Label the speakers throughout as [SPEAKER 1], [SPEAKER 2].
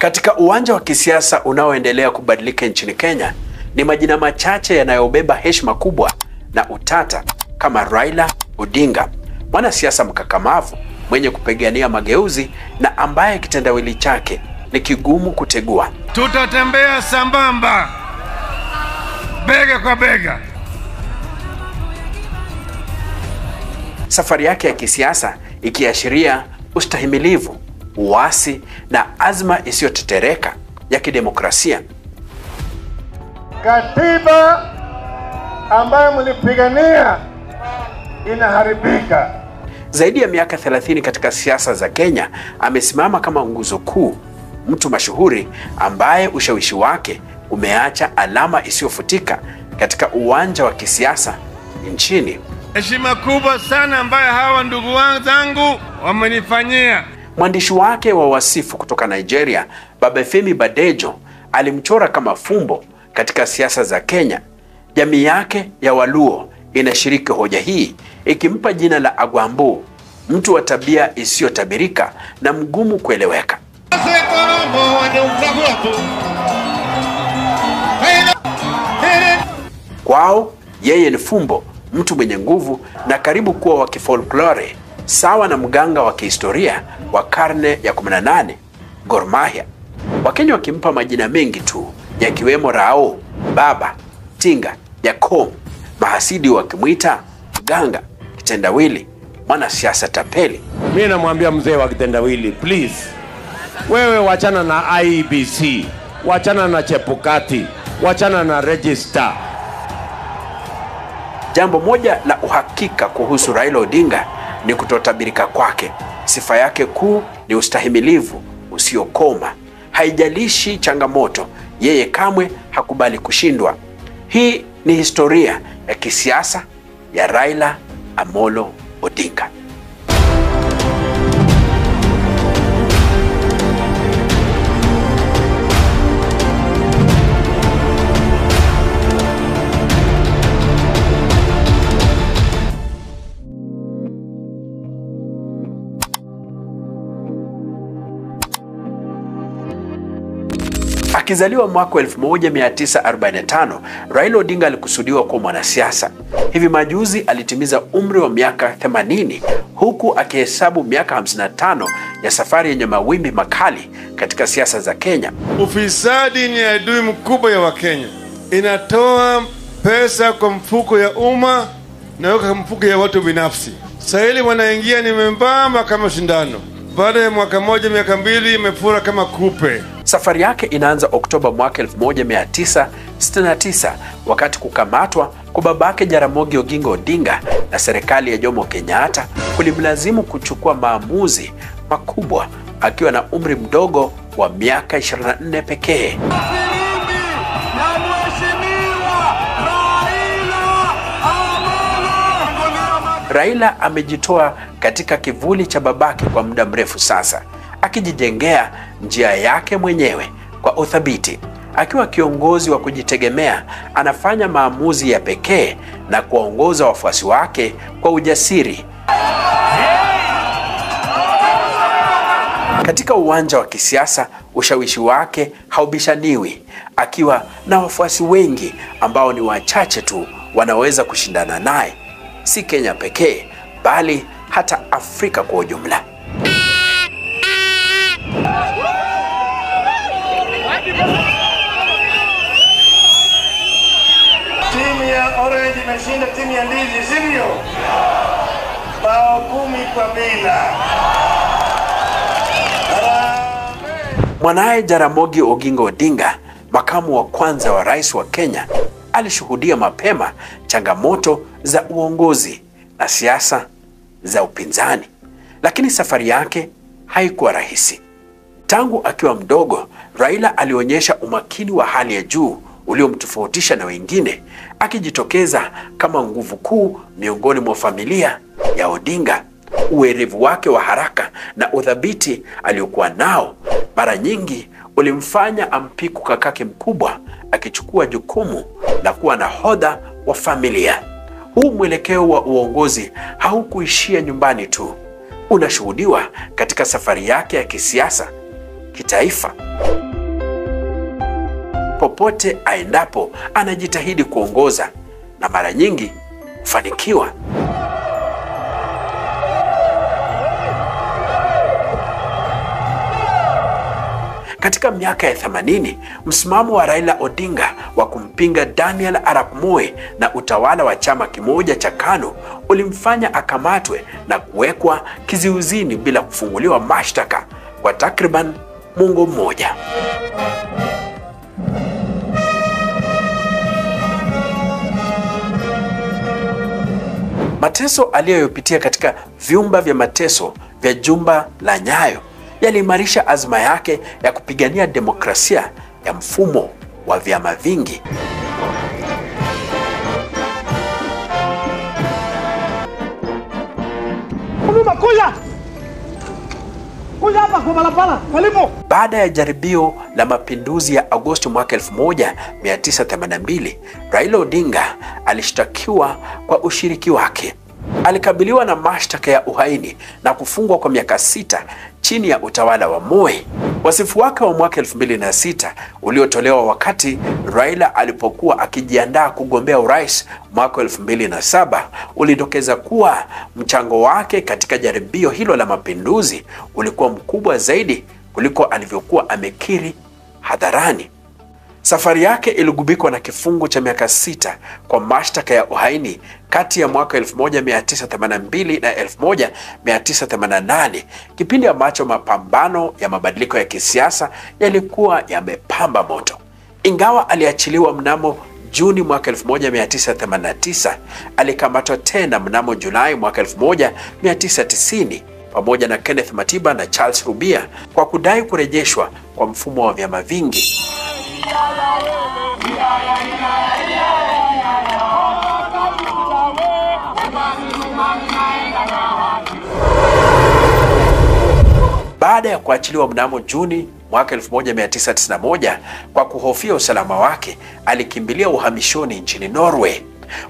[SPEAKER 1] Katika uwanja wa kisiasa unaoendelea kubadilika nchini Kenya, ni majina machache yanayobeba heshima kubwa na utata kama Raila Odinga, mwanasiasa mkakamavu mwenye kupigania mageuzi na ambaye kitendawili chake ni kigumu kutegua.
[SPEAKER 2] Tutatembea sambamba, bega kwa bega.
[SPEAKER 1] Safari yake ya kisiasa ikiashiria ustahimilivu, uasi na azma isiyotetereka ya kidemokrasia.
[SPEAKER 2] Katiba ambayo mlipigania inaharibika.
[SPEAKER 1] Zaidi ya miaka 30 katika siasa za Kenya, amesimama kama nguzo kuu, mtu mashuhuri ambaye ushawishi wake umeacha alama isiyofutika katika uwanja wa kisiasa nchini.
[SPEAKER 2] Heshima kubwa sana ambayo hawa ndugu zangu wamenifanyia.
[SPEAKER 1] Mwandishi wake wa wasifu kutoka Nigeria, Babafemi Badejo, alimchora kama fumbo katika siasa za Kenya. Jamii yake ya Waluo inashiriki hoja hii, ikimpa jina la Agwambo, mtu wa tabia isiyotabirika na mgumu kueleweka. Kwao yeye ni fumbo, mtu mwenye nguvu na karibu kuwa wa kifolklore, sawa na mganga wa kihistoria wa karne ya 18, Gor Mahia. Wakenya wakimpa majina mengi tu, yakiwemo Rao, Baba, Tinga, Yakom, mahasidi wakimwita mganga, kitendawili, mwanasiasa tapeli.
[SPEAKER 3] Mimi namwambia mzee wa kitendawili, please, wewe wachana na IEBC, wachana na Chebukati, wachana na register.
[SPEAKER 1] Jambo moja la uhakika kuhusu Raila Odinga ni kutotabirika kwake. Sifa yake kuu ni ustahimilivu usiokoma. Haijalishi changamoto, yeye kamwe hakubali kushindwa. Hii ni historia ya kisiasa ya Raila Amolo Odinga. Akizaliwa mwaka 1945, Raila Odinga alikusudiwa kuwa mwanasiasa. Hivi majuzi alitimiza umri wa miaka 80, huku akihesabu miaka 55 ya safari yenye mawimbi makali katika siasa za Kenya.
[SPEAKER 2] Ufisadi ni adui mkubwa ya Wakenya. Inatoa pesa kwa mfuko ya umma na kwa mfuko ya watu binafsi. Sahili wanaingia ni membamba kama shindano. Baada ya mwaka moja, miaka mbili imefura kama kupe.
[SPEAKER 1] Safari yake inaanza Oktoba mwaka 1969 wakati kukamatwa kwa babake Jaramogi Oginga Odinga na serikali ya Jomo Kenyatta kulimlazimu kuchukua maamuzi makubwa akiwa na umri mdogo wa miaka 24 pekee. Raila amejitoa katika kivuli cha babake kwa muda mrefu sasa, akijijengea njia yake mwenyewe kwa uthabiti. Akiwa kiongozi wa kujitegemea, anafanya maamuzi ya pekee na kuwaongoza wafuasi wake kwa ujasiri. Katika uwanja wa kisiasa, ushawishi wake haubishaniwi, akiwa na wafuasi wengi ambao ni wachache tu wanaweza kushindana naye, si Kenya pekee, bali hata Afrika kwa ujumla.
[SPEAKER 2] Timu ya Orange imeshinda timu ya Ndizi, sivyo? Bao 10-0.
[SPEAKER 1] Mwanae Jaramogi Oginga Odinga, makamu wa kwanza wa rais wa Kenya, alishuhudia mapema changamoto za uongozi na siasa za upinzani, lakini safari yake haikuwa rahisi. Tangu akiwa mdogo, Raila alionyesha umakini wa hali ya juu uliomtofautisha na wengine, akijitokeza kama nguvu kuu miongoni mwa familia ya Odinga. Uwerevu wake wa haraka na udhabiti aliokuwa nao mara nyingi ulimfanya ampiku kakake mkubwa, akichukua jukumu la kuwa nahodha wa familia. Huu mwelekeo wa uongozi haukuishia nyumbani tu, unashuhudiwa katika safari yake ya kisiasa kitaifa. Popote aendapo anajitahidi kuongoza na mara nyingi kufanikiwa. Katika miaka ya 80, msimamo wa Raila Odinga wa kumpinga Daniel Arap Moi na utawala wa chama kimoja cha KANU ulimfanya akamatwe na kuwekwa kizuizini bila kufunguliwa mashtaka kwa takriban muongo mmoja. Mateso aliyopitia katika vyumba vya mateso vya jumba la Nyayo yaliimarisha azma yake ya kupigania demokrasia ya mfumo wa vyama vingi. Baada ya jaribio la mapinduzi ya Agosti mwaka 1982, Raila Odinga alishtakiwa kwa ushiriki wake. Alikabiliwa na mashtaka ya uhaini na kufungwa kwa miaka 6 chini ya utawala wa Moi. Wasifu wake wa mwaka 2006 uliotolewa wakati Raila alipokuwa akijiandaa kugombea urais mwaka 2007 ulidokeza kuwa mchango wake katika jaribio hilo la mapinduzi ulikuwa mkubwa zaidi kuliko alivyokuwa amekiri hadharani. Safari yake iligubikwa na kifungo cha miaka 6 kwa mashtaka ya uhaini kati ya mwaka 1982 na 1988, kipindi ambacho mapambano ya mabadiliko ya kisiasa yalikuwa yamepamba moto. Ingawa aliachiliwa mnamo Juni mwaka 1989, alikamatwa tena mnamo Julai mwaka 1990 pamoja na Kenneth Matiba na Charles Rubia kwa kudai kurejeshwa kwa mfumo wa vyama vingi. Baada ya kuachiliwa mnamo Juni mwaka 1991 kwa kuhofia usalama wake, alikimbilia uhamishoni nchini Norway.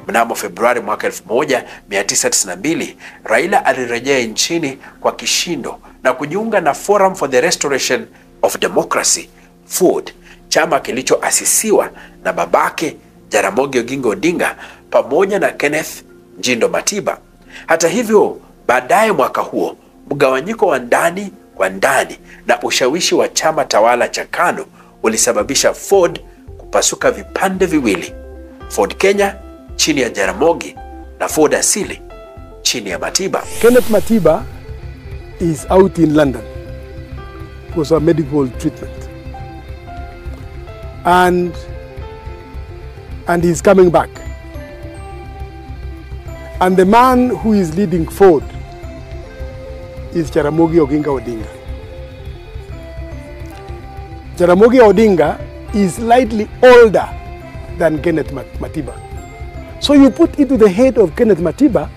[SPEAKER 1] Mnamo Februari mwaka 1992, Raila alirejea nchini kwa kishindo na kujiunga na Forum for the Restoration of Democracy, FORD, chama kilichoasisiwa na babake Jaramogi Oginga Odinga pamoja na Kenneth Njindo Matiba. Hata hivyo, baadaye mwaka huo, mgawanyiko wa ndani kwa ndani na ushawishi wa chama tawala cha KANU ulisababisha FORD kupasuka vipande viwili: FORD Kenya chini ya Jaramogi na FORD asili chini ya Matiba.
[SPEAKER 4] Kenneth Matiba is out in London for some medical treatment, and he's coming back. And the man who is leading FORD is Jaramogi Oginga Odinga. Jaramogi Odinga is slightly older than Kenneth Matiba. So you put into the head of Kenneth Matiba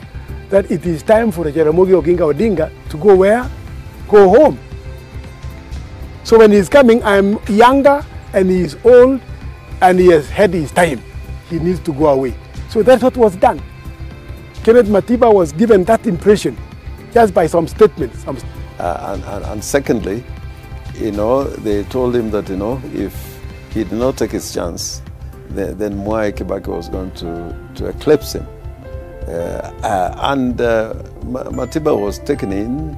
[SPEAKER 4] that it is time for Jaramogi Oginga Odinga to go where? Go home. So when he's coming, I'm younger and he's old and he has had his time. He needs to go away. So that's what was done. Kenneth Matiba was given that impression just by some statements.
[SPEAKER 5] And secondly, they told him that, if he did not take his chance, then Mwai Kibaki was going to eclipse him. Matiba was taken in,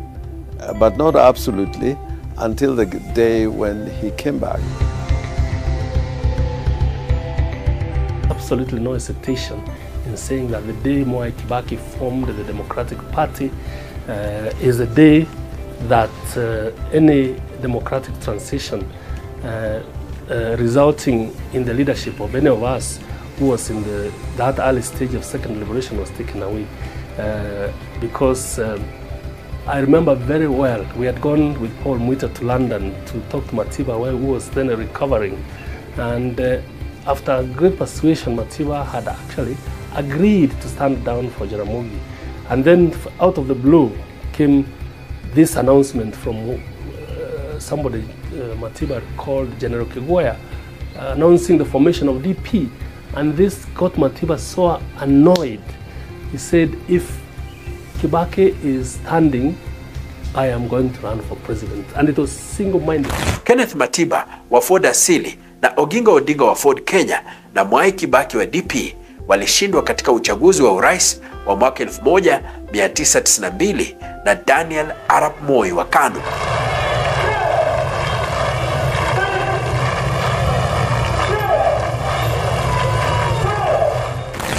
[SPEAKER 5] but not absolutely, until the day when he came back.
[SPEAKER 6] Absolutely no hesitation in saying that the day Mwai Kibaki formed the Democratic Party is a day that any democratic transition resulting in the leadership of any of us who was in that early stage of second liberation was taken away. Because I remember very well, we had gone with Paul Mwita to London to talk to Matiba while he was then recovering. And after great persuasion, Matiba had actually agreed to stand down for Jaramogi. And then out of the blue came this announcement from somebody Matiba called General Kigwaya, announcing the formation of DP. And this got Matiba so annoyed. He said, if Kibaki is standing I am going to run for president. And it was single-minded.
[SPEAKER 1] Kenneth Matiba wa Ford Asili na Oginga Odinga wa Ford Kenya na Mwai Kibaki wa DP walishindwa katika uchaguzi wa urais wa mwaka 1992 na Daniel Arap Moi wa KANU.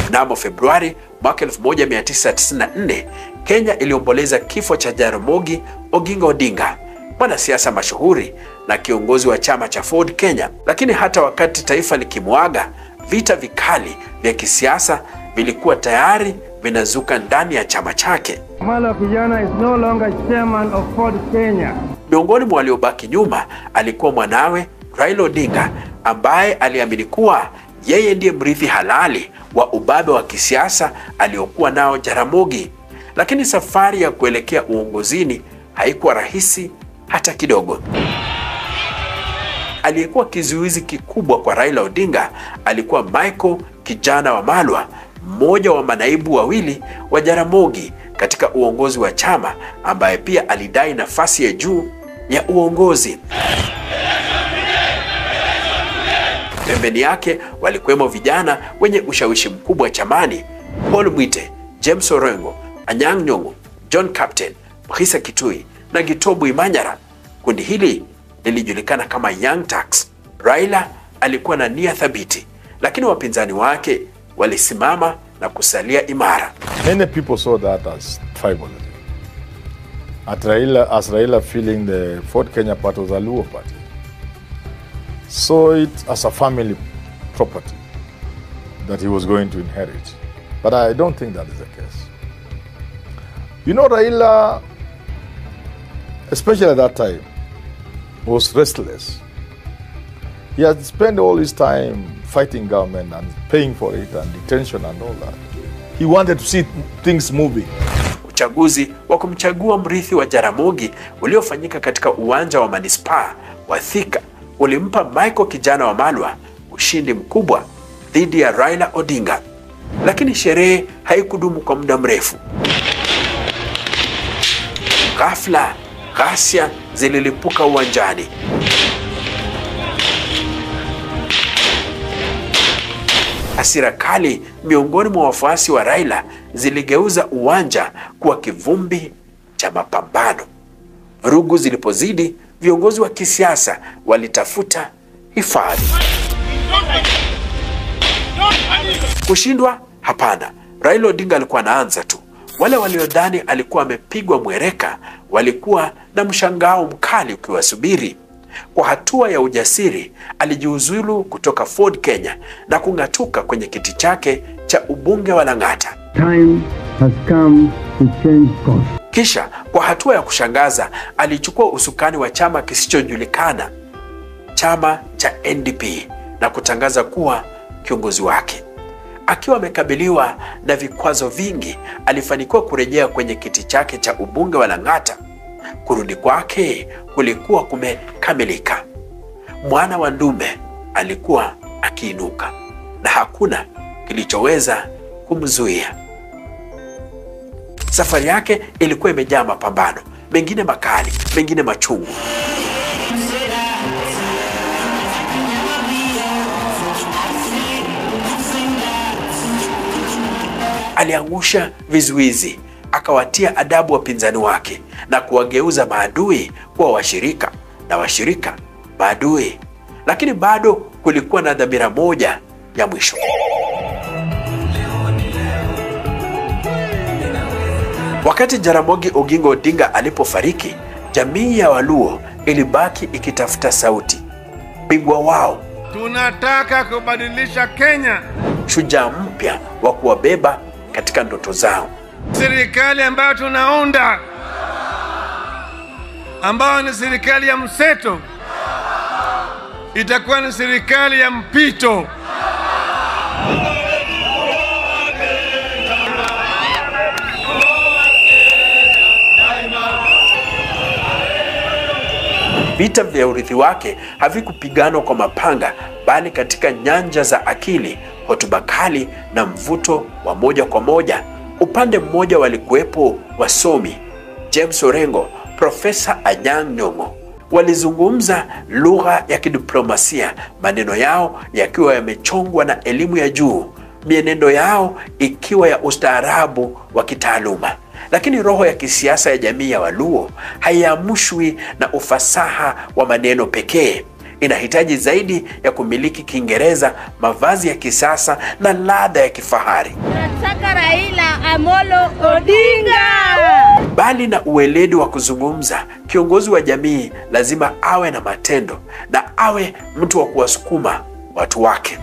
[SPEAKER 1] Mnamo Februari mwaka 1994, Kenya iliomboleza kifo cha Jaramogi Oginga Odinga, mwanasiasa mashuhuri na kiongozi wa chama cha Ford Kenya. Lakini hata wakati taifa likimwaga, vita vikali vya kisiasa vilikuwa tayari vinazuka ndani ya chama chake.
[SPEAKER 7] Malo Kijana is no longer chairman of Ford Kenya.
[SPEAKER 1] Miongoni mwa waliobaki nyuma alikuwa mwanawe Raila Odinga, ambaye aliamini kuwa yeye ndiye mrithi halali wa ubabe wa kisiasa aliokuwa nao Jaramogi. Lakini safari ya kuelekea uongozini haikuwa rahisi hata kidogo. Aliyekuwa kizuizi kikubwa kwa Raila Odinga alikuwa Michael Kijana Wamalwa, mmoja wa manaibu wawili wa Jaramogi katika uongozi wa chama, ambaye pia alidai nafasi ya juu ya uongozi. Pembeni yake walikuwemo vijana wenye ushawishi mkubwa chamani: Paul Mwite, James Orengo, Anyang' Nyong'o, John Captain, Mkhisa Kitui na Gitobu Imanyara. Kundi hili lilijulikana kama Young Turks. Raila alikuwa na nia thabiti, lakini wapinzani wake walisimama na kusalia imara.
[SPEAKER 8] Many people saw that as tribalism. As Raila feeling the Ford Kenya part was a Luo party, saw it as a family property that he was going to inherit. But I don't think that is the case. You know, Raila, especially at that time, was restless. He had spent all his time fighting government and paying for it and detention and all that. He wanted to see things moving.
[SPEAKER 1] Uchaguzi wa kumchagua mrithi wa Jaramogi uliofanyika katika uwanja wa manispaa wa Thika ulimpa Michael Kijana Wamalwa ushindi mkubwa dhidi ya Raila Odinga. Lakini sherehe haikudumu kwa muda mrefu. Ghafla, ghasia zililipuka uwanjani. Hasira kali miongoni mwa wafuasi wa Raila ziligeuza uwanja kuwa kivumbi cha mapambano. Vurugu zilipozidi, viongozi wa kisiasa walitafuta hifadhi. Kushindwa? Hapana. Raila Odinga alikuwa anaanza tu. Wale waliodhani alikuwa amepigwa mwereka walikuwa na mshangao mkali ukiwasubiri. Kwa hatua ya ujasiri, alijiuzulu kutoka Ford Kenya na kung'atuka kwenye kiti chake cha ubunge wa Lang'ata.
[SPEAKER 7] Time has come to change course.
[SPEAKER 1] Kisha kwa hatua ya kushangaza alichukua usukani wa chama kisichojulikana, chama cha NDP, na kutangaza kuwa kiongozi wake. Akiwa amekabiliwa na vikwazo vingi, alifanikiwa kurejea kwenye kiti chake cha ubunge wa Lang'ata. Kurudi kwake kulikuwa kumekamilika. Mwana wa ndume alikuwa akiinuka na hakuna kilichoweza kumzuia. Safari yake ilikuwa imejaa mapambano, mengine makali, mengine machungu. Aliangusha vizuizi, akawatia adabu wapinzani wake na kuwageuza maadui kuwa washirika na washirika maadui. Lakini bado kulikuwa na dhamira moja ya mwisho. Wakati Jaramogi Oginga Odinga alipofariki, jamii ya Waluo ilibaki ikitafuta sauti. Bingwa wao,
[SPEAKER 2] Tunataka kubadilisha Kenya.
[SPEAKER 1] shujaa mpya wa kuwabeba katika ndoto zao.
[SPEAKER 2] Serikali ambayo tunaunda, ambayo ni serikali ya mseto, itakuwa ni serikali ya mpito.
[SPEAKER 1] Vita vya urithi wake havikupiganwa kwa mapanga, bali katika nyanja za akili, hotuba kali na mvuto wa moja kwa moja. Upande mmoja walikuwepo wasomi: James Orengo, Profesa Anyang' Nyong'o walizungumza lugha ya kidiplomasia, maneno yao yakiwa yamechongwa na elimu ya juu, mienendo yao ikiwa ya ustaarabu wa kitaaluma. Lakini roho ya kisiasa ya jamii ya Waluo haiamshwi na ufasaha wa maneno pekee. Inahitaji zaidi ya kumiliki Kiingereza, mavazi ya kisasa na ladha ya kifahari.
[SPEAKER 9] Nataka Raila Amolo Odinga.
[SPEAKER 1] Bali na uweledi wa kuzungumza, kiongozi wa jamii lazima awe na matendo na awe mtu wa kuwasukuma watu wake.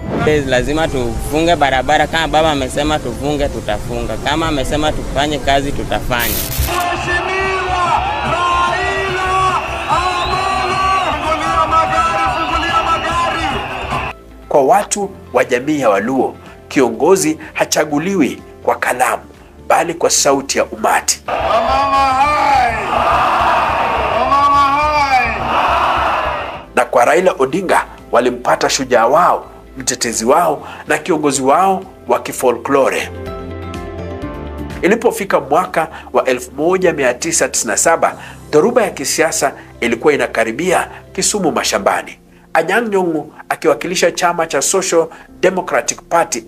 [SPEAKER 10] Lazima tufunge barabara. Kama baba amesema tufunge, tutafunga. Kama amesema tufanye kazi, tutafanya.
[SPEAKER 11] Mheshimiwa Raila Amolo, fungulia magari.
[SPEAKER 1] Kwa watu wa jamii ya Waluo, kiongozi hachaguliwi kwa kalamu, bali kwa sauti ya umati.
[SPEAKER 11] Wamama hai! Wamama hai!
[SPEAKER 1] Na kwa Raila Odinga walimpata shujaa wao, mtetezi wao na kiongozi wao wa kifolklore. Ilipofika mwaka wa 1997, dhoruba ya kisiasa ilikuwa inakaribia Kisumu mashambani. Anyang' Nyong'o akiwakilisha chama cha Social Democratic Party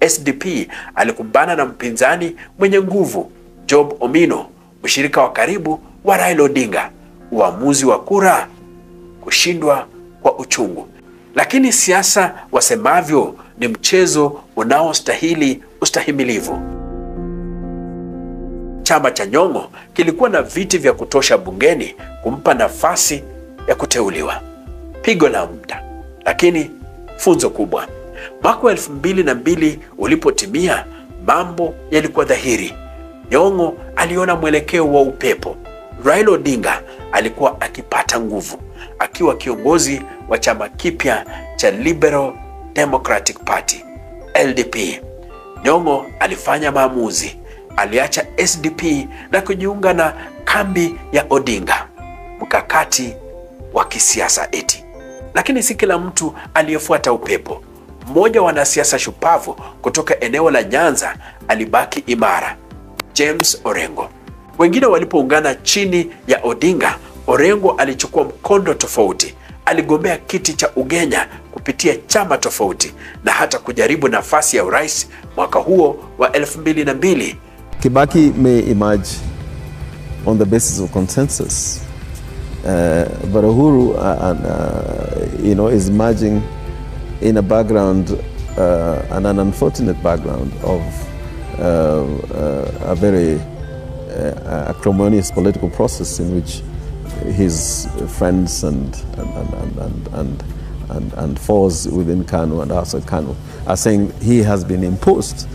[SPEAKER 1] SDP alikumbana na mpinzani mwenye nguvu Job Omino, mshirika wa karibu wa Raila Odinga. Uamuzi wa kura, kushindwa kwa uchungu. Lakini siasa, wasemavyo, ni mchezo unaostahili ustahimilivu. Chama cha Nyong'o kilikuwa na viti vya kutosha bungeni kumpa nafasi ya kuteuliwa. Pigo la muda, lakini funzo kubwa. Mwaka 2002 ulipotimia, mambo yalikuwa dhahiri. Nyong'o aliona mwelekeo wa upepo. Raila Odinga alikuwa akipata nguvu, akiwa kiongozi wa chama kipya cha Liberal Democratic Party LDP. Nyong'o alifanya maamuzi. Aliacha SDP na kujiunga na kambi ya Odinga, mkakati wa kisiasa eti. Lakini si kila mtu aliyefuata upepo. Mmoja wa wanasiasa shupavu kutoka eneo la Nyanza alibaki imara, James Orengo. Wengine walipoungana chini ya Odinga, Orengo alichukua mkondo tofauti. Aligombea kiti cha ugenya kupitia chama tofauti na hata kujaribu nafasi ya urais mwaka huo wa 2002.
[SPEAKER 5] Kibaki may emerge on the basis of consensus, but Uhuru is emerging in a background, and an unfortunate background of a very acrimonious political process in which his friends and foes within KANU and outside KANU are saying he has been imposed.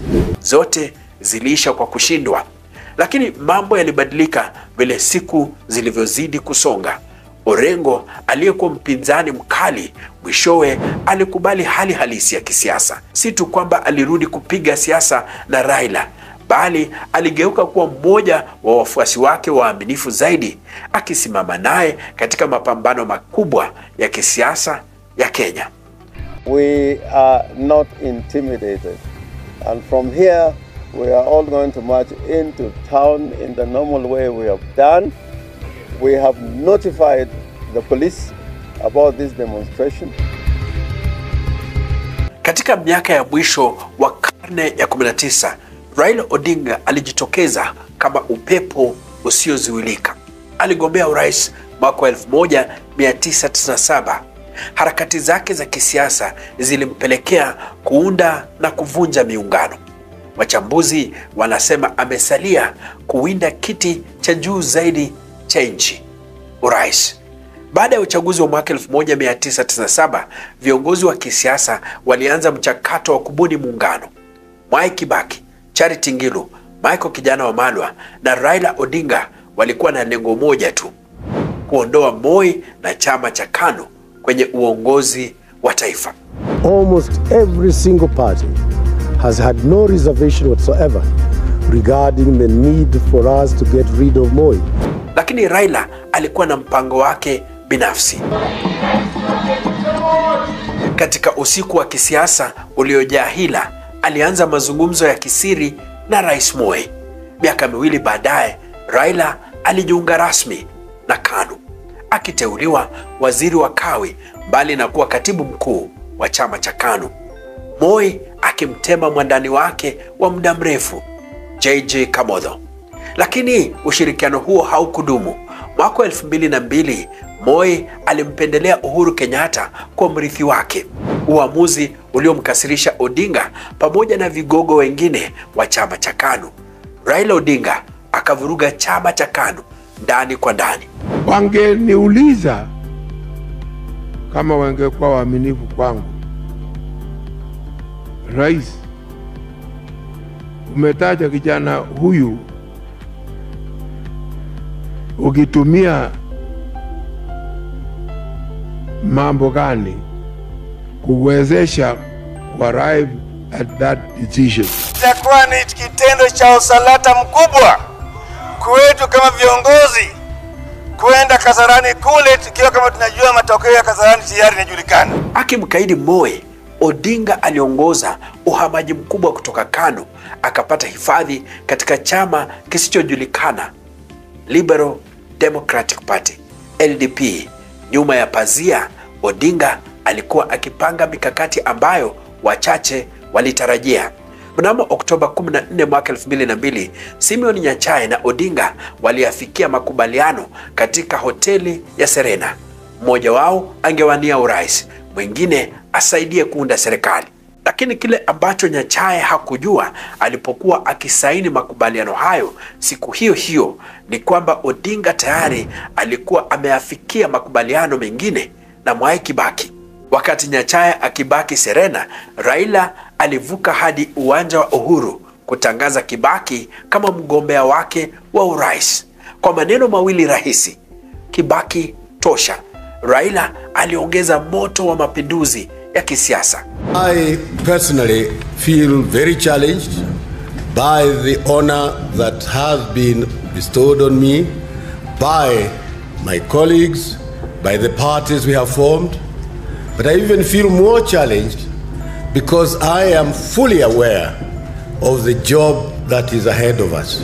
[SPEAKER 1] Zote ziliisha kwa kushindwa, lakini mambo yalibadilika vile siku zilivyozidi kusonga. Orengo aliyekuwa mpinzani mkali mwishowe alikubali hali halisi ya kisiasa. Si tu kwamba alirudi kupiga siasa na Raila, bali aligeuka kuwa mmoja wa wafuasi wake waaminifu zaidi, akisimama naye katika mapambano makubwa ya kisiasa ya Kenya.
[SPEAKER 5] We are not intimidated, and from here we are all going to march into town in the normal way we have done. We have notified the police about this demonstration.
[SPEAKER 1] Katika miaka ya mwisho wa karne ya 19, Raila Odinga alijitokeza kama upepo usiozuilika. Aligombea urais mwaka 1997. Harakati zake za kisiasa zilimpelekea kuunda na kuvunja miungano. Wachambuzi wanasema amesalia kuwinda kiti cha juu zaidi cha nchi, urais. Baada ya uchaguzi wa mwaka 1997, viongozi wa kisiasa walianza mchakato wa kubuni muungano. Mwai Kibaki, Charity Ngilu, Michael Kijana Wamalwa na Raila Odinga walikuwa na lengo moja tu: kuondoa Moi na chama cha KANU kwenye uongozi wa taifa.
[SPEAKER 4] Almost every single party has had no reservation whatsoever regarding the need for us to get rid of Moi.
[SPEAKER 1] Lakini Raila alikuwa na mpango wake binafsi. Katika usiku wa kisiasa uliojaa hila, alianza mazungumzo ya kisiri na Rais Moi. Miaka miwili baadaye, Raila alijiunga rasmi. na KANU, akiteuliwa waziri wa kawi mbali na kuwa katibu mkuu wa chama cha KANU. Moi akimtema mwandani wake wa muda mrefu JJ Kamotho. Lakini ushirikiano huo haukudumu. Mwaka 2002 Moi alimpendelea Uhuru Kenyatta kwa mrithi wake, uamuzi uliomkasirisha Odinga pamoja na vigogo wengine wa chama cha KANU. Raila Odinga akavuruga chama cha KANU ndani kwa ndani.
[SPEAKER 12] Wangeniuliza kama wangekuwa waaminifu kwangu, Rais, umetaja kijana huyu ukitumia mambo gani kuwezesha arrive at that decision?
[SPEAKER 13] Itakuwa ni kitendo cha usalata mkubwa kwetu kama viongozi kwenda Kasarani kule tukiwa kama tunajua matokeo ya Kasarani tayari yanajulikana.
[SPEAKER 1] Akimkaidi Moi, Odinga aliongoza uhamaji mkubwa kutoka KANU, akapata hifadhi katika chama kisichojulikana, Liberal Democratic Party, LDP. Nyuma ya pazia, Odinga alikuwa akipanga mikakati ambayo wachache walitarajia. Mnamo Oktoba 14 mwaka 2002, Simeon Nyachae na Odinga waliafikia makubaliano katika hoteli ya Serena. Mmoja wao angewania urais, mwingine asaidie kuunda serikali. Lakini kile ambacho Nyachae hakujua alipokuwa akisaini makubaliano hayo siku hiyo hiyo ni kwamba Odinga tayari alikuwa ameafikia makubaliano mengine na Mwai Kibaki. Wakati Nyachae akibaki Serena, Raila alivuka hadi uwanja wa Uhuru kutangaza Kibaki kama mgombea wake wa urais. Kwa maneno mawili rahisi, Kibaki tosha, Raila aliongeza moto wa mapinduzi ya kisiasa.
[SPEAKER 14] I personally feel very challenged by the honor that has been bestowed on me by my colleagues, by the parties we have formed. But I even feel more challenged because I am fully aware of the job that is ahead of us.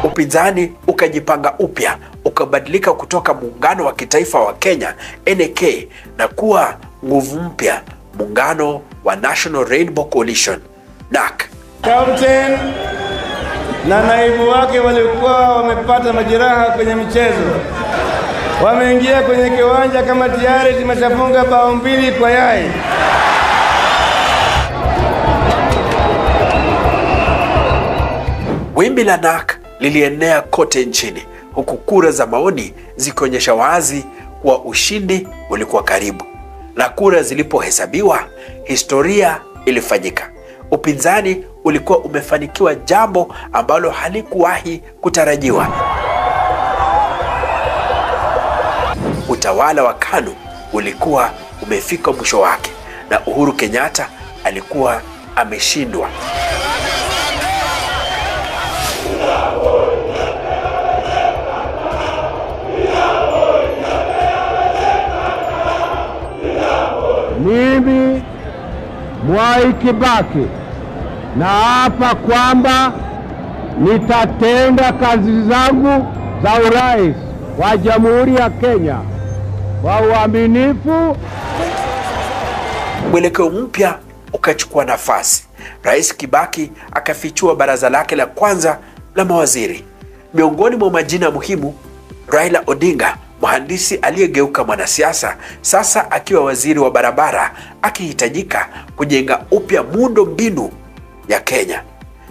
[SPEAKER 1] Upinzani ukajipanga upya, ukabadilika kutoka muungano wa kitaifa wa Kenya NK na kuwa nguvu mpya, muungano wa National Rainbow Coalition NAC.
[SPEAKER 7] Captain na naibu wake walikuwa wamepata majeraha kwenye michezo, wameingia kwenye kiwanja kama tayari tumeshafunga bao 2 kwa yai.
[SPEAKER 1] Wimbi la NAC lilienea kote nchini, huku kura za maoni zikionyesha wazi kuwa ushindi ulikuwa karibu. Na kura zilipohesabiwa, historia ilifanyika. Upinzani ulikuwa umefanikiwa jambo ambalo halikuwahi kutarajiwa. Utawala wa KANU ulikuwa umefika mwisho wake na Uhuru Kenyatta alikuwa ameshindwa.
[SPEAKER 12] Mimi Mwai Kibaki naapa kwamba nitatenda kazi zangu za urais wa Jamhuri ya Kenya kwa uaminifu.
[SPEAKER 1] Mwelekeo mpya ukachukua nafasi. Rais Kibaki akafichua baraza lake la kwanza la mawaziri. Miongoni mwa majina muhimu, Raila Odinga, mhandisi aliyegeuka mwanasiasa, sasa akiwa waziri wa barabara, akihitajika kujenga upya muundo mbinu ya Kenya.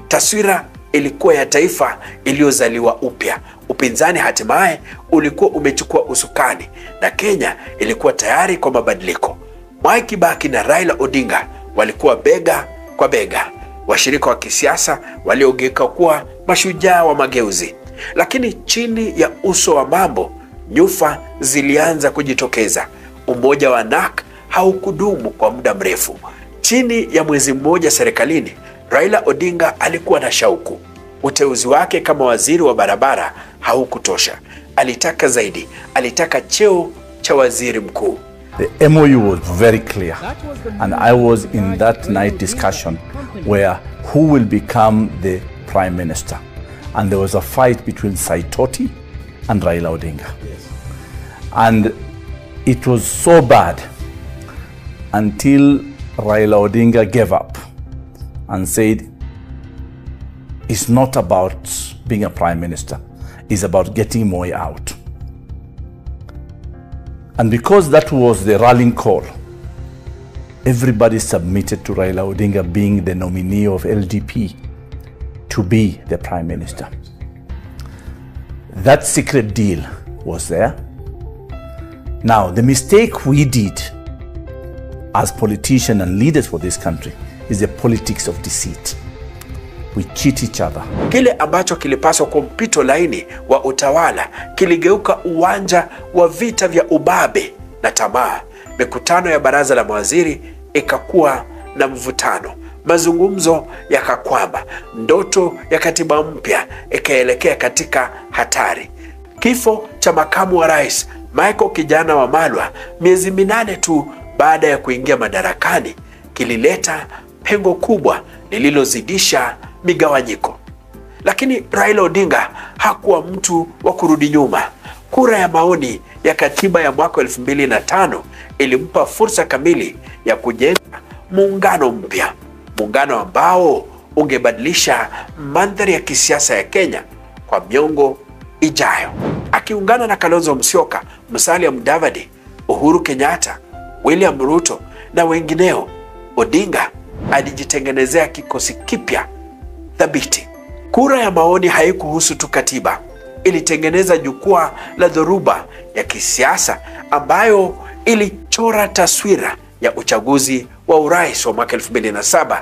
[SPEAKER 1] Taswira ilikuwa ya taifa iliyozaliwa upya. Upinzani hatimaye ulikuwa umechukua usukani na Kenya ilikuwa tayari kwa mabadiliko. Mwai Kibaki na Raila Odinga walikuwa bega kwa bega, washirika wa kisiasa waliogeuka kuwa mashujaa wa mageuzi. Lakini chini ya uso wa mambo, nyufa zilianza kujitokeza. Umoja wa NAC haukudumu kwa muda mrefu. Chini ya mwezi mmoja serikalini, Raila Odinga alikuwa na shauku. Uteuzi wake kama waziri wa barabara haukutosha. Alitaka zaidi, alitaka cheo cha waziri mkuu.
[SPEAKER 15] The MOU was very clear, and I was in that night discussion where who will become the Prime Minister. And there was a fight between Saitoti and Raila Odinga. And it was so bad until Raila Odinga gave up and said, it's not about being a Prime Minister, it's about getting Moi out. And because that was the rallying call, everybody submitted to Raila Odinga being the nominee of LDP to be the Prime Minister. That secret deal was there. Now, the mistake we did as politicians and leaders for this country is the politics of deceit. We cheat each other.
[SPEAKER 1] Kile ambacho kilipaswa kwa mpito laini wa utawala kiligeuka uwanja wa vita vya ubabe na tamaa. Mikutano ya baraza la mawaziri ikakuwa na mvutano. Mazungumzo yakakwama. Ndoto ya katiba mpya ikaelekea katika hatari. Kifo cha makamu wa rais Michael Kijana Wamalwa miezi 8 tu baada ya kuingia madarakani kilileta pengo kubwa lililozidisha migawanyiko. Lakini Raila Odinga hakuwa mtu wa kurudi nyuma. Kura ya maoni ya katiba ya mwaka 2005 ilimpa fursa kamili ya kujenga muungano mpya. Muungano ambao ungebadilisha mandhari ya kisiasa ya Kenya kwa miongo ijayo. Akiungana na Kalonzo Musyoka, Musalia Mudavadi, Uhuru Kenyatta, William Ruto na wengineo, Odinga alijitengenezea kikosi kipya thabiti. Kura ya maoni haikuhusu tu katiba, ilitengeneza jukwaa la dhoruba ya kisiasa ambayo ilichora taswira ya uchaguzi wa urais wa mwaka 2007.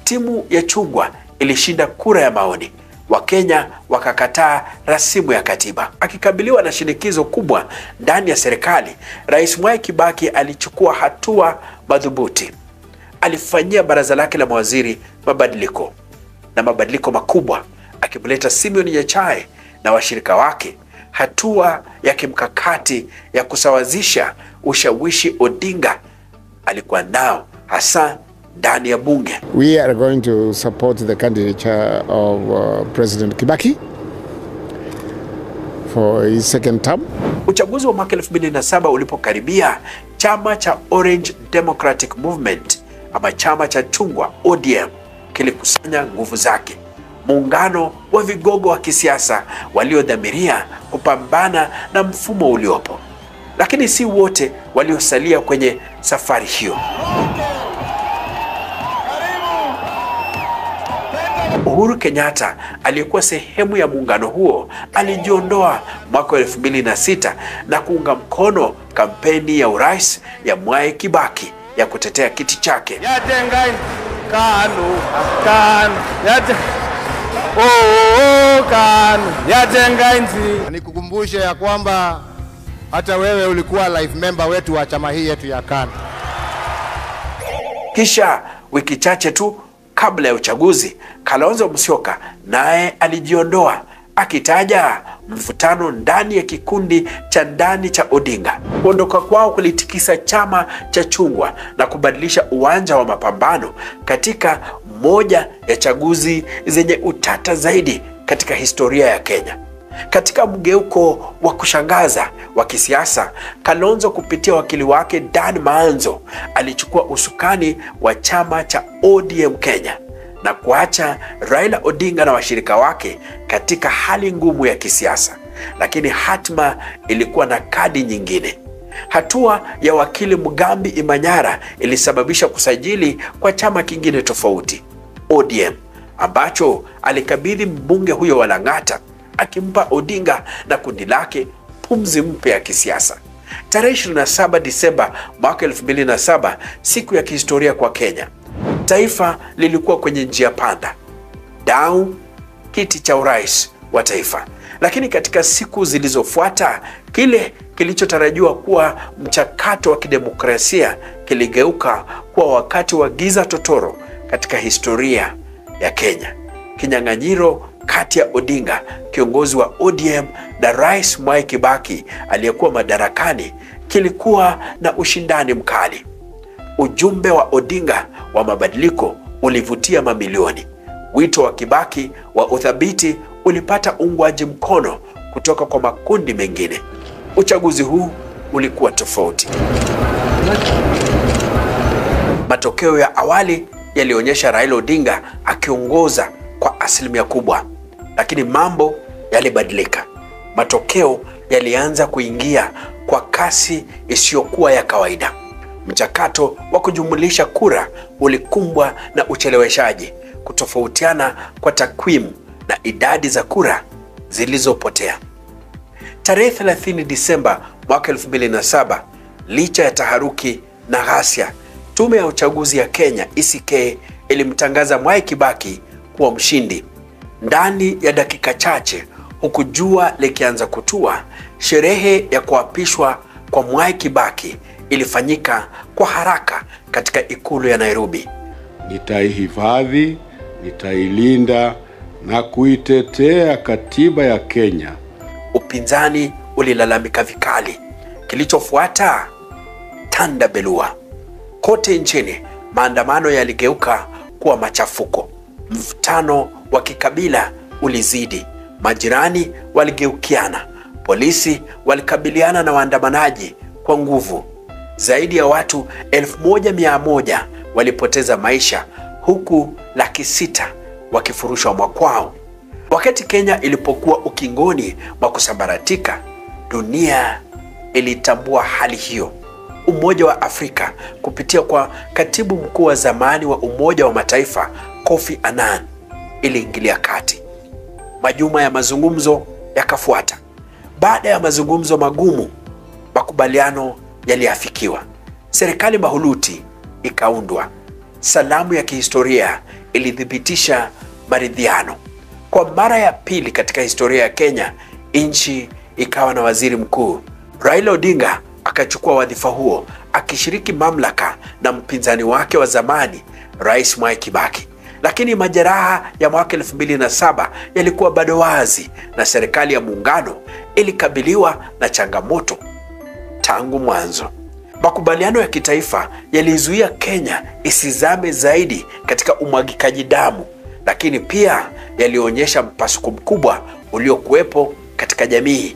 [SPEAKER 1] Timu ya chungwa ilishinda kura ya maoni. Wakenya wakakataa rasimu ya katiba. Akikabiliwa na shinikizo kubwa ndani ya serikali, Rais Mwai Kibaki alichukua hatua madhubuti. Alifanyia baraza lake la mawaziri mabadiliko makubwa, akimleta Simeon Nyachae na washirika wake, hatua ya kimkakati ya kusawazisha ushawishi Odinga alikuwa nao hasa ndani ya bunge.
[SPEAKER 16] We are going to support the candidature of President Kibaki for his second term.
[SPEAKER 1] Uchaguzi wa mwaka 2007 ulipokaribia, chama cha Orange Democratic Movement ama chama cha chungwa ODM kilikusanya nguvu zake. Muungano wa vigogo wa kisiasa waliodhamiria kupambana na mfumo uliopo. Lakini si wote waliosalia kwenye safari hiyo. Uhuru Kenyatta aliyekuwa sehemu ya muungano huo alijiondoa mwaka 2006 na kuunga mkono kampeni ya urais ya Mwai Kibaki ya kutetea kiti chake.
[SPEAKER 17] Nikukumbushe ya kwamba hata wewe ulikuwa life member wetu wa chama hii yetu ya KANU.
[SPEAKER 1] Kisha wiki chache tu kabla ya uchaguzi, Kalonzo Musyoka naye alijiondoa, akitaja mvutano ndani ya kikundi cha ndani cha Odinga. Kuondoka kwao kulitikisa chama cha chungwa na kubadilisha uwanja wa mapambano katika moja ya chaguzi zenye utata zaidi katika historia ya Kenya. Katika mgeuko wa kushangaza wa kisiasa, Kalonzo kupitia wakili wake Dan Maanzo alichukua usukani wa chama cha ODM Kenya na kuacha Raila Odinga na washirika wake katika hali ngumu ya kisiasa. Lakini hatma ilikuwa na kadi nyingine. Hatua ya wakili Mugambi Imanyara ilisababisha kusajili kwa chama kingine tofauti, ODM, ambacho alikabidhi mbunge huyo wa Lang'ata, akimpa Odinga na kundi lake pumzi mpya ya kisiasa. Tarehe 27 Disemba mwaka 2007, siku ya kihistoria kwa Kenya. Taifa lilikuwa kwenye njia panda, dau kiti cha urais wa taifa. Lakini katika siku zilizofuata, kile kilichotarajiwa kuwa mchakato wa kidemokrasia kiligeuka kuwa wakati wa giza totoro katika historia ya Kenya. Kinyang'anyiro kati ya Odinga, kiongozi wa ODM, na Rais Mwai Kibaki aliyekuwa madarakani kilikuwa na ushindani mkali. Ujumbe wa Odinga wa mabadiliko ulivutia mamilioni. Wito wa Kibaki wa uthabiti ulipata uungwaji mkono kutoka kwa makundi mengine. Uchaguzi huu ulikuwa tofauti. Matokeo ya awali yalionyesha Raila Odinga akiongoza kwa asilimia kubwa, lakini mambo yalibadilika. Matokeo yalianza kuingia kwa kasi isiyokuwa ya kawaida. Mchakato wa kujumulisha kura ulikumbwa na ucheleweshaji, kutofautiana kwa takwimu na idadi za kura zilizopotea. Tarehe 30 Disemba mwaka 2007, licha ya taharuki na ghasia, Tume ya Uchaguzi ya Kenya ECK ilimtangaza Mwai Kibaki kuwa mshindi. Ndani ya dakika chache, huku jua likianza kutua, sherehe ya kuapishwa kwa Mwai Kibaki ilifanyika kwa haraka katika ikulu ya Nairobi.
[SPEAKER 18] Nitaihifadhi, nitailinda na kuitetea katiba ya Kenya.
[SPEAKER 1] Upinzani ulilalamika vikali. Kilichofuata, tanda belua. Kote nchini, maandamano yaligeuka kuwa machafuko. Mvutano wa kikabila ulizidi. Majirani waligeukiana. Polisi walikabiliana na waandamanaji kwa nguvu. Zaidi ya watu 1100 walipoteza maisha, huku 600,000 wakifurushwa makwao. Wakati Kenya ilipokuwa ukingoni mwa kusambaratika, dunia ilitambua hali hiyo. Umoja wa Afrika kupitia kwa katibu mkuu wa zamani wa Umoja wa Mataifa Kofi Annan iliingilia kati. Majuma ya mazungumzo yakafuata. Baada ya mazungumzo magumu, makubaliano yaliafikiwa. Serikali mahuluti ikaundwa. Salamu ya kihistoria ilithibitisha maridhiano. Kwa mara ya pili katika historia ya Kenya, nchi ikawa na waziri mkuu. Raila Odinga akachukua wadhifa huo akishiriki mamlaka na mpinzani wake wa zamani, Rais Mwai Kibaki. Lakini majeraha ya mwaka 2007 yalikuwa bado wazi na serikali ya muungano ilikabiliwa na changamoto tangu mwanzo. Makubaliano ya kitaifa yalizuia Kenya isizame zaidi katika umwagikaji damu, lakini pia yalionyesha mpasuko mkubwa uliokuwepo katika jamii.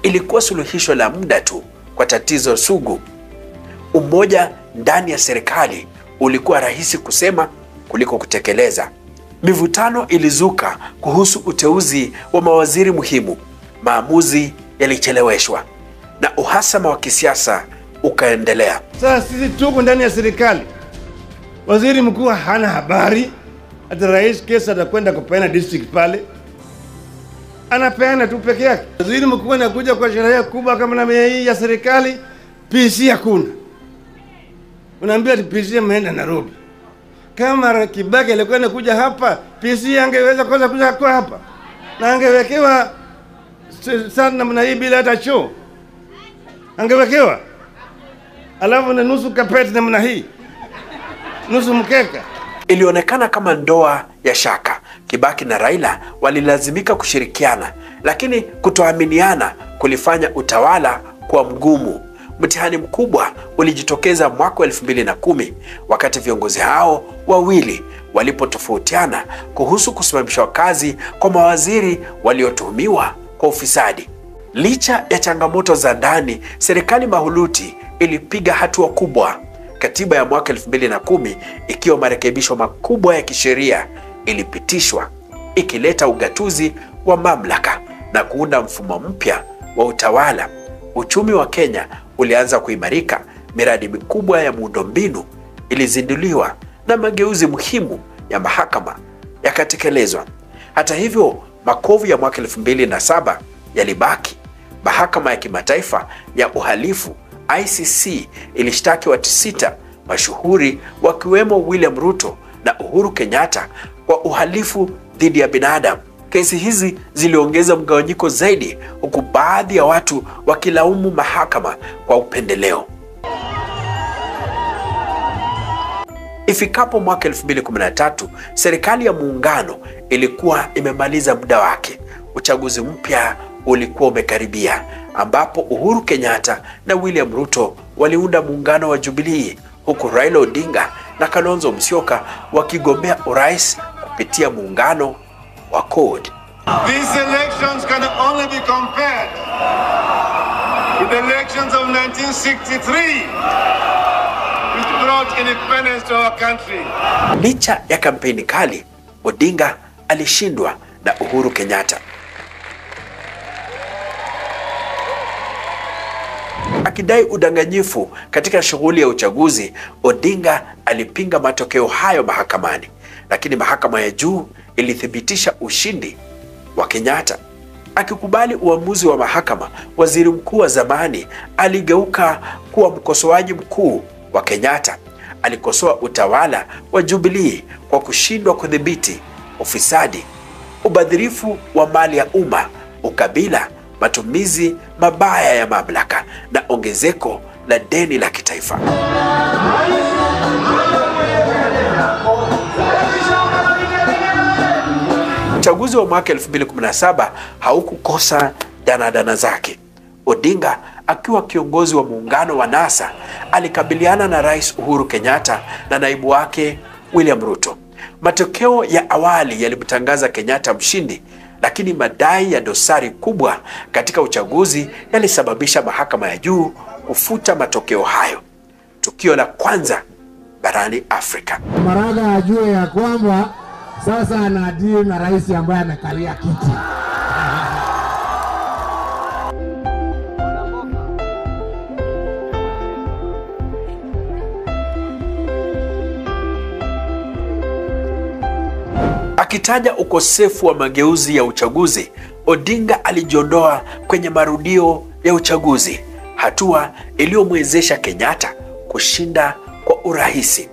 [SPEAKER 1] Ilikuwa suluhisho la muda tu kwa tatizo sugu. Umoja ndani ya serikali ulikuwa rahisi kusema kuliko kutekeleza. Mivutano ilizuka kuhusu uteuzi wa mawaziri muhimu. Maamuzi yalicheleweshwa na uhasama wa kisiasa ukaendelea.
[SPEAKER 7] Sasa sisi tuko ndani ya serikali. Waziri mkuu hana habari. Hata rais kesa atakwenda kupeana district pale, anapeana tu peke yake. Waziri mkuu anakuja kwa sherehe kubwa kama na hii ya serikali, PC hakuna. Unaambia PC ameenda Nairobi. Kama Kibaki alikuwa anakuja hapa, PC angeweza kwanza kuja kwa hapa na angewekewa sana namna hii bila hata choo, angewekewa alafu na nusu kapeti namna hii, nusu mkeka.
[SPEAKER 1] Ilionekana kama ndoa ya shaka. Kibaki na Raila walilazimika kushirikiana, lakini kutoaminiana kulifanya utawala kuwa mgumu. Mtihani mkubwa ulijitokeza mwaka 2010 wakati viongozi hao wawili walipotofautiana kuhusu kusimamishwa kazi kwa mawaziri waliotuhumiwa kwa ufisadi. Licha ya changamoto za ndani, serikali mahuluti ilipiga hatua kubwa. Katiba ya mwaka 2010 ikiwa marekebisho makubwa ya kisheria ilipitishwa, ikileta ugatuzi wa mamlaka na kuunda mfumo mpya wa utawala. Uchumi wa Kenya ulianza kuimarika, miradi mikubwa ya miundombinu ilizinduliwa na mageuzi muhimu ya mahakama yakatekelezwa. Hata hivyo, makovu ya mwaka 2007 yalibaki. Mahakama ya Kimataifa ya Uhalifu ICC ilishtaki watu 6 mashuhuri wakiwemo William Ruto na Uhuru Kenyatta kwa uhalifu dhidi ya binadamu. Kesi hizi ziliongeza mgawanyiko zaidi, huku baadhi ya watu wakilaumu mahakama kwa upendeleo. Ifikapo mwaka 2013, serikali ya muungano ilikuwa imemaliza muda wake. Uchaguzi mpya ulikuwa umekaribia, ambapo Uhuru Kenyatta na William Ruto waliunda muungano wa Jubilee, huku Raila Odinga na Kalonzo Musyoka wakigombea urais kupitia muungano wa CORD.
[SPEAKER 11] These elections can only be compared with the elections of 1963, which brought independence to our country.
[SPEAKER 1] Licha ya kampeni kali, Odinga alishindwa na Uhuru Kenyatta. Akidai udanganyifu katika shughuli ya uchaguzi, Odinga alipinga matokeo hayo mahakamani, lakini mahakama ya juu ilithibitisha ushindi wa Kenyatta. Akikubali uamuzi wa mahakama, waziri mkuu wa zamani aligeuka kuwa mkosoaji mkuu wa Kenyatta. Alikosoa utawala wa Jubilee kwa kushindwa kudhibiti ufisadi, ubadhirifu wa mali ya umma, ukabila, matumizi mabaya ya mamlaka na ongezeko la deni la kitaifa. Uchaguzi wa mwaka 2017 haukukosa danadana zake. Odinga akiwa kiongozi wa muungano wa NASA alikabiliana na Rais Uhuru Kenyatta na naibu wake William Ruto. Matokeo ya awali yalimtangaza Kenyatta mshindi, lakini madai ya dosari kubwa katika uchaguzi yalisababisha mahakama ya juu kufuta matokeo hayo. Tukio la kwanza barani Afrika.
[SPEAKER 12] Maraga ajue ya kwamba sasa anadili na rais ambaye amekalia kiti.
[SPEAKER 1] Akitaja ukosefu wa mageuzi ya uchaguzi, Odinga alijiondoa kwenye marudio ya uchaguzi, hatua iliyomwezesha Kenyatta kushinda kwa urahisi.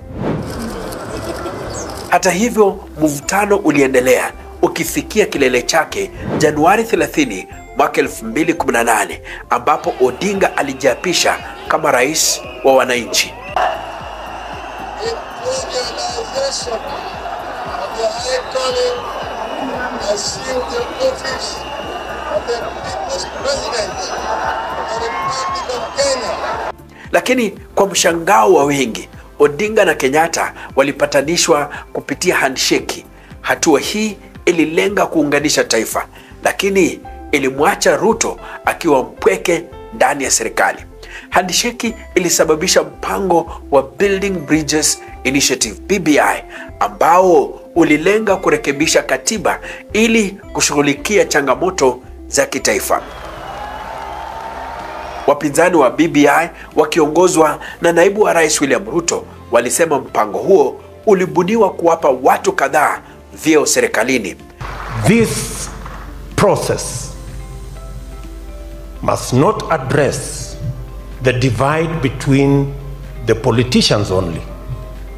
[SPEAKER 1] Hata hivyo, mvutano uliendelea, ukifikia kilele chake Januari 30 mwaka 2018, ambapo Odinga alijiapisha kama rais wa wananchi. Lakini kwa mshangao wa wengi, Odinga na Kenyatta walipatanishwa kupitia handshake. Hatua hii ililenga kuunganisha taifa, lakini ilimwacha Ruto akiwa mpweke ndani ya serikali. Handshake ilisababisha mpango wa Building Bridges Initiative BBI, ambao ulilenga kurekebisha katiba ili kushughulikia changamoto za kitaifa. Wapinzani wa BBI wakiongozwa na naibu wa rais William Ruto walisema mpango huo ulibuniwa kuwapa watu kadhaa vyeo serikalini.
[SPEAKER 19] This process must not address the divide between the politicians only.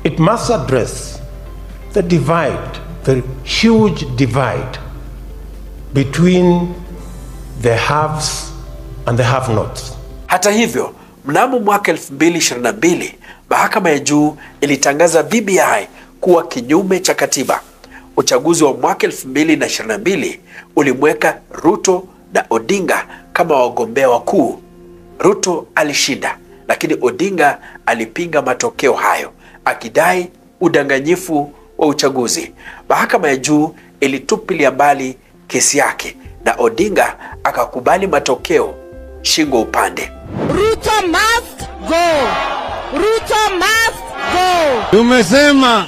[SPEAKER 19] It must address the divide, the huge divide between the haves and the have-nots.
[SPEAKER 1] Hata hivyo, mnamo mwaka 2022, mahakama ya juu ilitangaza BBI kuwa kinyume cha katiba. Uchaguzi wa mwaka 2022 ulimweka Ruto na Odinga kama wagombea wakuu. Ruto alishinda, lakini Odinga alipinga matokeo hayo, akidai udanganyifu wa uchaguzi. Mahakama ya juu ilitupilia mbali kesi yake na Odinga akakubali matokeo shingo upande.
[SPEAKER 9] Ruto must go. Ruto must go.
[SPEAKER 2] Tumesema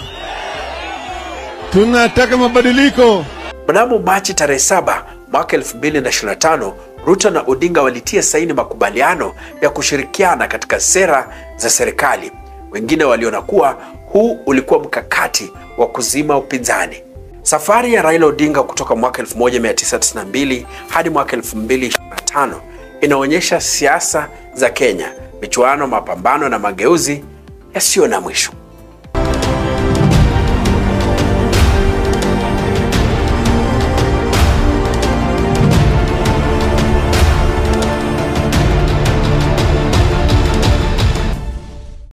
[SPEAKER 2] tunataka mabadiliko.
[SPEAKER 1] Mnamo Machi tarehe 7 mwaka 2025, Ruto na Odinga walitia saini makubaliano ya kushirikiana katika sera za serikali. Wengine waliona kuwa huu ulikuwa mkakati wa kuzima upinzani. Safari ya Raila Odinga kutoka mwaka 1992 hadi mwaka 2025 inaonyesha siasa za Kenya, michuano, mapambano na mageuzi yasiyo na mwisho.